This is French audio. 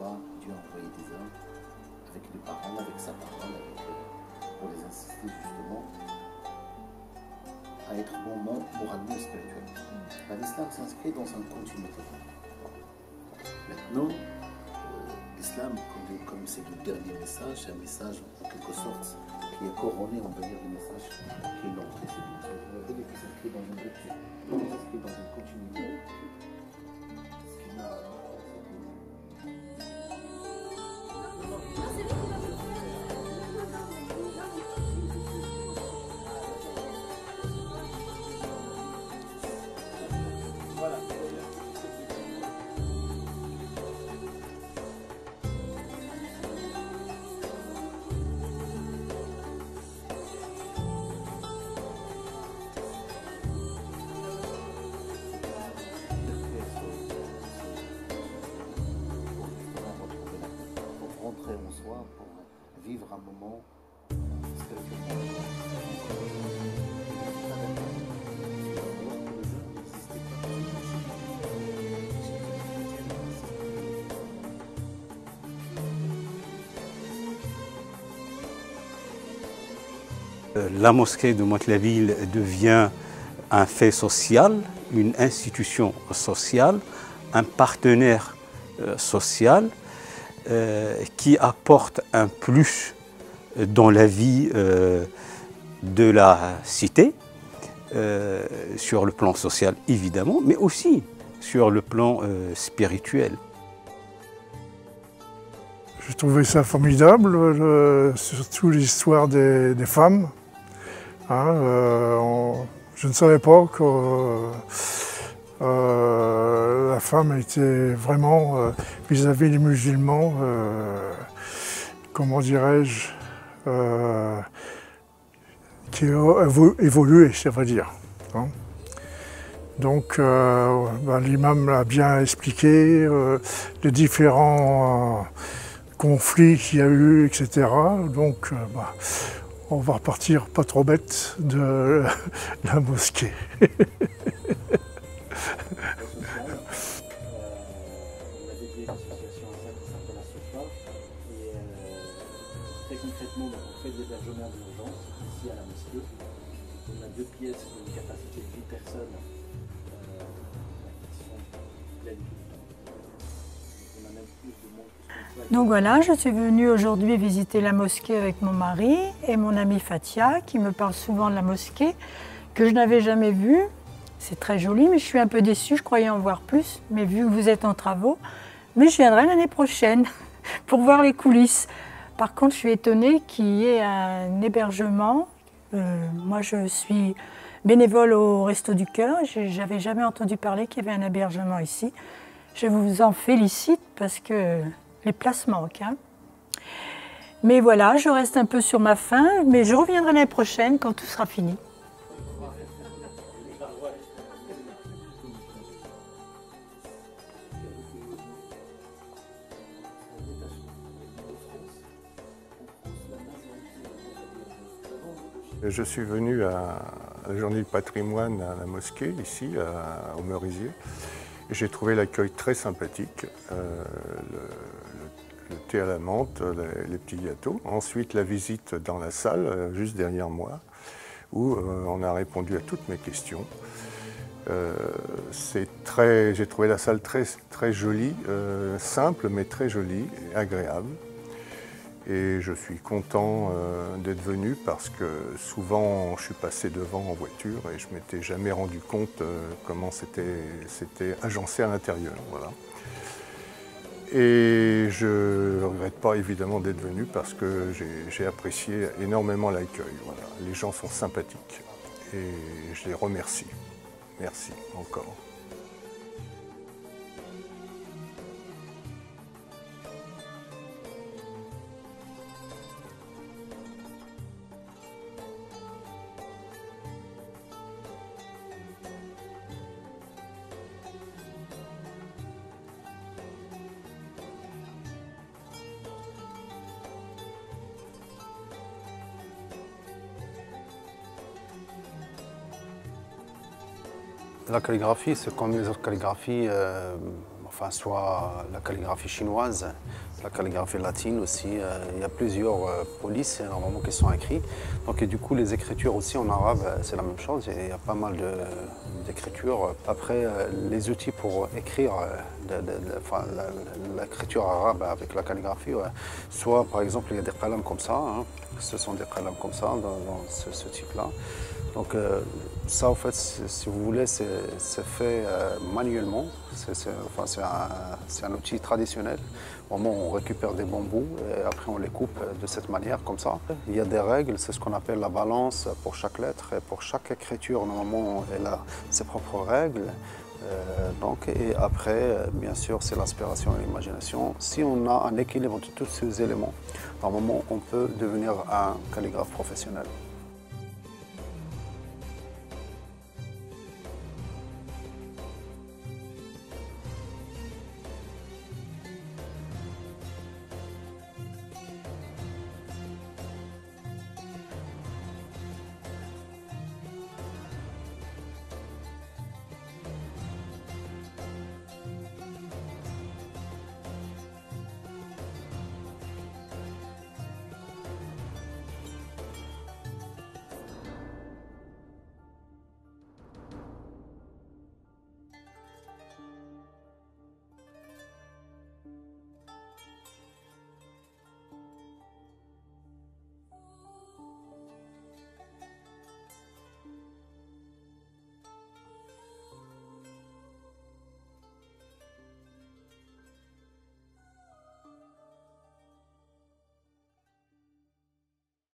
pourquoi Dieu a envoyé des hommes avec les paroles, avec sa parole, pour les inciter justement à être bon moralement et spirituellement. L'islam s'inscrit dans une continuité. Maintenant, l'islam, comme c'est le dernier message, c'est un message en quelque sorte qui est couronné, on va dire, des messages qui l'ont précédé. On va dire qu'il s'inscrit dans une rupture, il s'inscrit dans une continuité. Rentrer en soi pour vivre un moment spirituellement. La mosquée de Mantes-la-Ville devient un fait social, une institution sociale, un partenaire social qui apporte un plus dans la vie de la cité, sur le plan social évidemment, mais aussi sur le plan spirituel. J'ai trouvé ça formidable, surtout l'histoire des femmes. Je ne savais pas que la femme était vraiment, vis-à-vis des musulmans, comment dirais-je, qui a évolué, ça veut dire. Donc l'imam l'a bien expliqué, les différents conflits qu'il y a eu, etc. Donc on va repartir pas trop bête de la mosquée. Concrètement, on fait de l'hébergement d'urgence ici à la mosquée. On a 2 pièces pour une capacité de 8 personnes qui sont pleines tout le temps. On a même plus de monde que ce qu'on souhaite. Donc voilà, je suis venue aujourd'hui visiter la mosquée avec mon mari et mon amie Fatia qui me parle souvent de la mosquée que je n'avais jamais vue. C'est très joli, mais je suis un peu déçue, je croyais en voir plus. Mais vu que vous êtes en travaux, mais je viendrai l'année prochaine pour voir les coulisses. Par contre, je suis étonnée qu'il y ait un hébergement. Moi, je suis bénévole au Resto du Cœur. Je n'avais jamais entendu parler qu'il y avait un hébergement ici. Je vous en félicite parce que les places manquent. Mais voilà, je reste un peu sur ma faim, mais je reviendrai l'année prochaine quand tout sera fini. Je suis venu à la journée du patrimoine à la mosquée, ici, au Merisier. J'ai trouvé l'accueil très sympathique, le thé à la menthe, les petits gâteaux. Ensuite, la visite dans la salle, juste derrière moi, où on a répondu à toutes mes questions. J'ai trouvé la salle très jolie, simple mais très jolie et agréable. Et je suis content d'être venu parce que souvent je suis passé devant en voiture et je ne m'étais jamais rendu compte comment c'était agencé à l'intérieur. Voilà. Et je ne regrette pas évidemment d'être venu parce que j'ai apprécié énormément l'accueil. Voilà. Les gens sont sympathiques et je les remercie. Merci encore. La calligraphie, c'est comme les autres calligraphies. enfin, soit la calligraphie chinoise, la calligraphie latine aussi. Il y a plusieurs polices normalement qui sont écrits. Donc, et du coup, les écritures aussi en arabe, c'est la même chose. Il y a pas mal d'écritures. Après, les outils pour écrire enfin, l'écriture arabe avec la calligraphie, soit par exemple, il y a des qalams comme ça. Hein. Ce sont des qalams comme ça dans ce type-là. Donc ça, en fait, si vous voulez, c'est fait manuellement. C'est un outil traditionnel. Au moment où on récupère des bambous et après on les coupe de cette manière, comme ça. Il y a des règles, c'est ce qu'on appelle la balance pour chaque lettre. Et pour chaque écriture, normalement, elle a ses propres règles. Et après, bien sûr, c'est l'inspiration et l'imagination. Si on a un équilibre de tous ces éléments, normalement, on peut devenir un calligraphe professionnel.